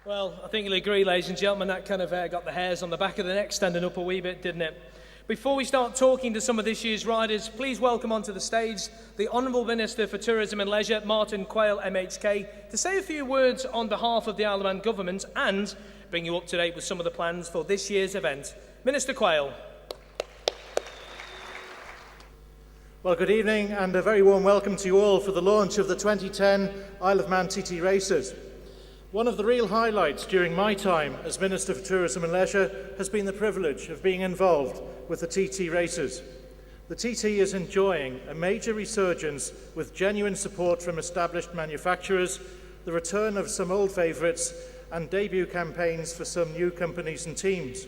Well, I think you'll agree, ladies and gentlemen, that kind of got the hairs on the back of the neck standing up a wee bit, didn't it? Before we start talking to some of this year's riders, please welcome onto the stage the Honourable Minister for Tourism and Leisure, Martin Quayle, MHK, to say a few words on behalf of the Isle of Man Government and bring you up to date with some of the plans for this year's event. Minister Quayle. Well, good evening and a very warm welcome to you all for the launch of the 2010 Isle of Man TT Races. One of the real highlights during my time as Minister for Tourism and Leisure has been the privilege of being involved with the TT Races. The TT is enjoying a major resurgence with genuine support from established manufacturers, the return of some old favourites and debut campaigns for some new companies and teams.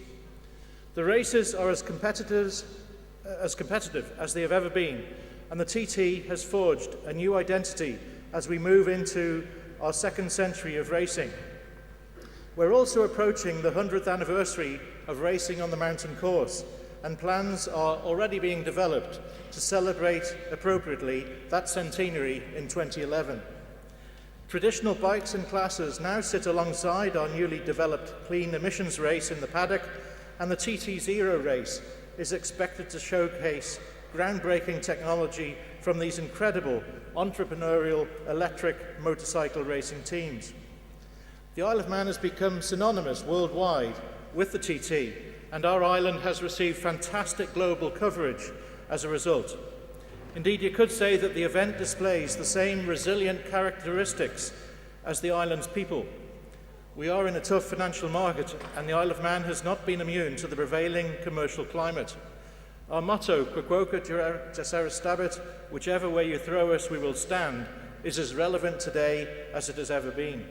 The races are as competitive as they have ever been, and the TT has forged a new identity as we move into our second century of racing. We're also approaching the 100th anniversary of racing on the mountain course, and plans are already being developed to celebrate appropriately that centenary in 2011. Traditional bikes and classes now sit alongside our newly developed clean emissions race in the paddock, and the TT Zero race is expected to showcase groundbreaking technology from these incredible entrepreneurial electric motorcycle racing teams. The Isle of Man has become synonymous worldwide with the TT, and our island has received fantastic global coverage as a result. Indeed, you could say that the event displays the same resilient characteristics as the island's people. We are in a tough financial market, and the Isle of Man has not been immune to the prevailing commercial climate. Our motto, Quoquoca Jacera Stabit, whichever way you throw us, we will stand, is as relevant today as it has ever been.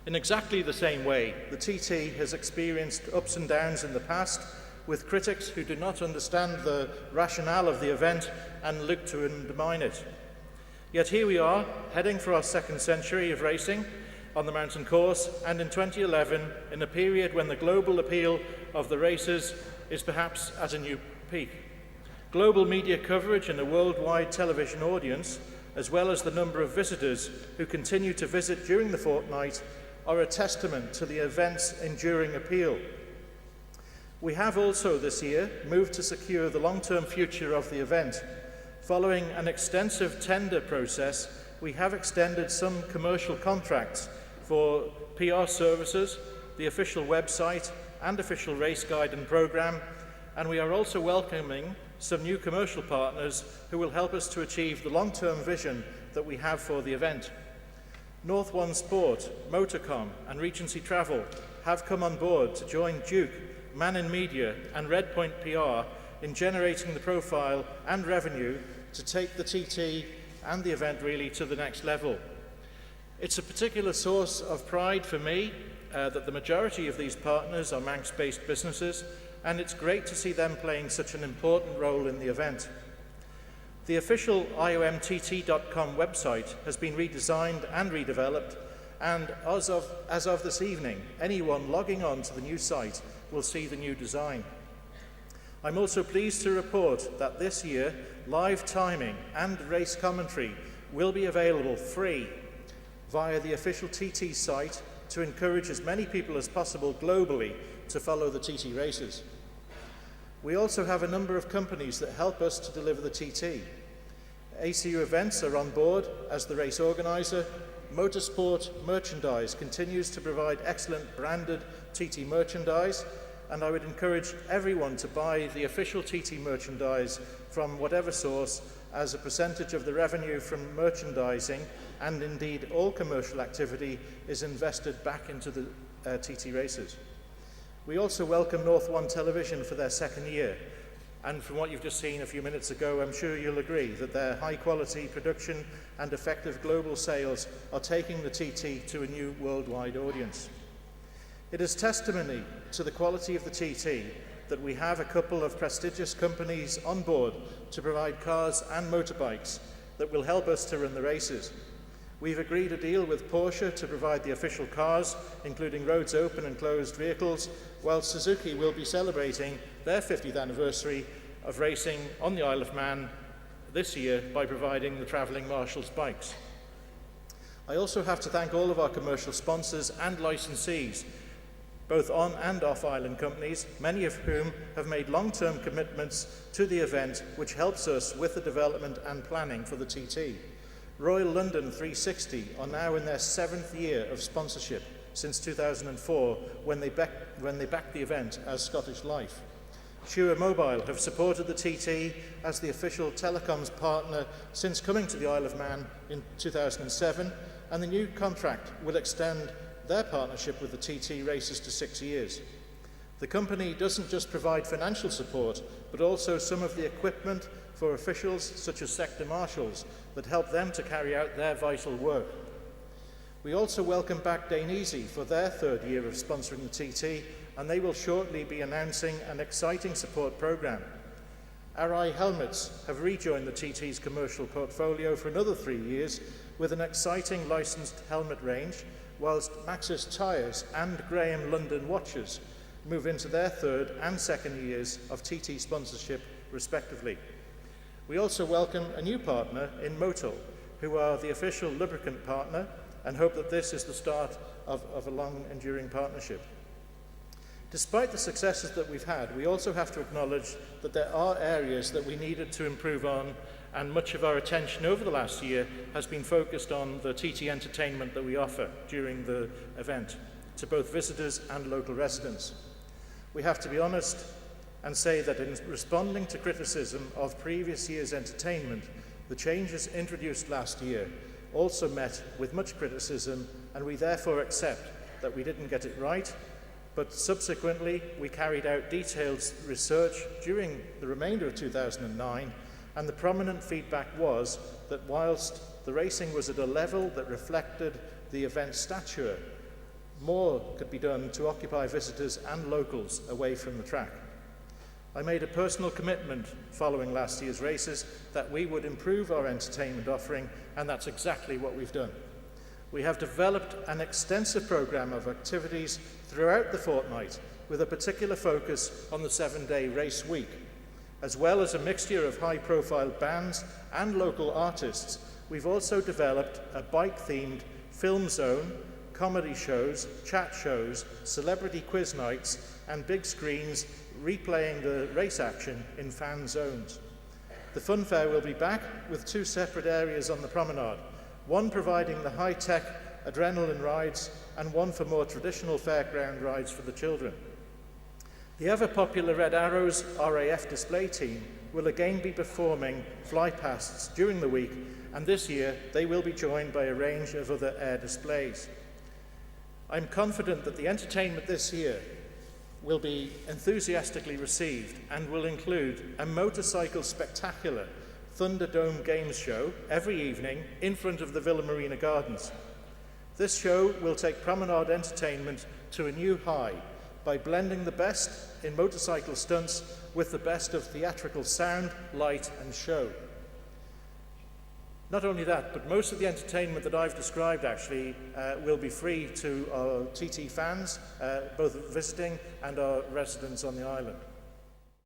In exactly the same way, the TT has experienced ups and downs in the past, with critics who do not understand the rationale of the event and look to undermine it. Yet here we are, heading for our second century of racing on the mountain course, and in 2011, in a period when the global appeal of the races is perhaps at a new peak. Global media coverage and a worldwide television audience, as well as the number of visitors who continue to visit during the fortnight, are a testament to the event's enduring appeal. We have also this year moved to secure the long-term future of the event. Following an extensive tender process, we have extended some commercial contracts for PR services, the official website and official race guide and programme, and we are also welcoming some new commercial partners who will help us to achieve the long-term vision that we have for the event. North One Sport, Motorcom and Regency Travel have come on board to join Duke, Man in Media and Redpoint PR in generating the profile and revenue to take the TT and the event really to the next level. It's a particular source of pride for me that the majority of these partners are Manx-based businesses, and it's great to see them playing such an important role in the event. The official iomtt.com website has been redesigned and redeveloped, and as of this evening, anyone logging on to the new site will see the new design. I'm also pleased to report that this year, live timing and race commentary will be available free via the official TT site to encourage as many people as possible globally to follow the TT races. We also have a number of companies that help us to deliver the TT. ACU Events are on board as the race organiser. Motorsport Merchandise continues to provide excellent branded TT merchandise, and I would encourage everyone to buy the official TT merchandise from whatever source, as a percentage of the revenue from merchandising and indeed all commercial activity is invested back into the TT races. We also welcome North One Television for their second year, and from what you've just seen a few minutes ago, I'm sure you'll agree that their high quality production and effective global sales are taking the TT to a new worldwide audience. It is testimony to the quality of the TT that we have a couple of prestigious companies on board to provide cars and motorbikes that will help us to run the races. We've agreed a deal with Porsche to provide the official cars, including roads open and closed vehicles, while Suzuki will be celebrating their 50th anniversary of racing on the Isle of Man this year by providing the travelling marshals' bikes. I also have to thank all of our commercial sponsors and licensees, both on and off island companies, many of whom have made long-term commitments to the event, which helps us with the development and planning for the TT. Royal London 360 are now in their 7th year of sponsorship since 2004, when they backed the event as Scottish Life. Shure Mobile have supported the TT as the official telecoms partner since coming to the Isle of Man in 2007, and the new contract will extend their partnership with the TT races to 6 years. The company doesn't just provide financial support, but also some of the equipment for officials such as sector marshals that help them to carry out their vital work. We also welcome back Dainese for their 3rd year of sponsoring the TT, and they will shortly be announcing an exciting support programme. RI Helmets have rejoined the TT's commercial portfolio for another 3 years with an exciting licensed helmet range, whilst Maxis Tyres and Graham London Watches move into their 3rd and 2nd years of TT sponsorship respectively. We also welcome a new partner in Motul, who are the official lubricant partner, and hope that this is the start of a long enduring partnership. Despite the successes that we've had, we also have to acknowledge that there are areas that we needed to improve on, and much of our attention over the last year has been focused on the TT entertainment that we offer during the event to both visitors and local residents. We have to be honest and say that in responding to criticism of previous year's entertainment, the changes introduced last year also met with much criticism, and we therefore accept that we didn't get it right, but subsequently we carried out detailed research during the remainder of 2009, and the prominent feedback was that whilst the racing was at a level that reflected the event's stature, more could be done to occupy visitors and locals away from the track. I made a personal commitment following last year's races that we would improve our entertainment offering, and that's exactly what we've done. We have developed an extensive programme of activities throughout the fortnight with a particular focus on the 7-day race week. As well as a mixture of high-profile bands and local artists, we've also developed a bike-themed film zone, comedy shows, chat shows, celebrity quiz nights, and big screens replaying the race action in fan zones. The fun fair will be back with 2 separate areas on the promenade, one providing the high-tech adrenaline rides and one for more traditional fairground rides for the children. The ever-popular Red Arrows RAF display team will again be performing flypasts during the week, and this year they will be joined by a range of other air displays. I'm confident that the entertainment this year will be enthusiastically received and will include a motorcycle spectacular Thunderdome Games show every evening in front of the Villa Marina Gardens. This show will take promenade entertainment to a new high by blending the best in motorcycle stunts with the best of theatrical sound, light and show. Not only that, but most of the entertainment that I've described actually will be free to our TT fans, both visiting and our residents on the island.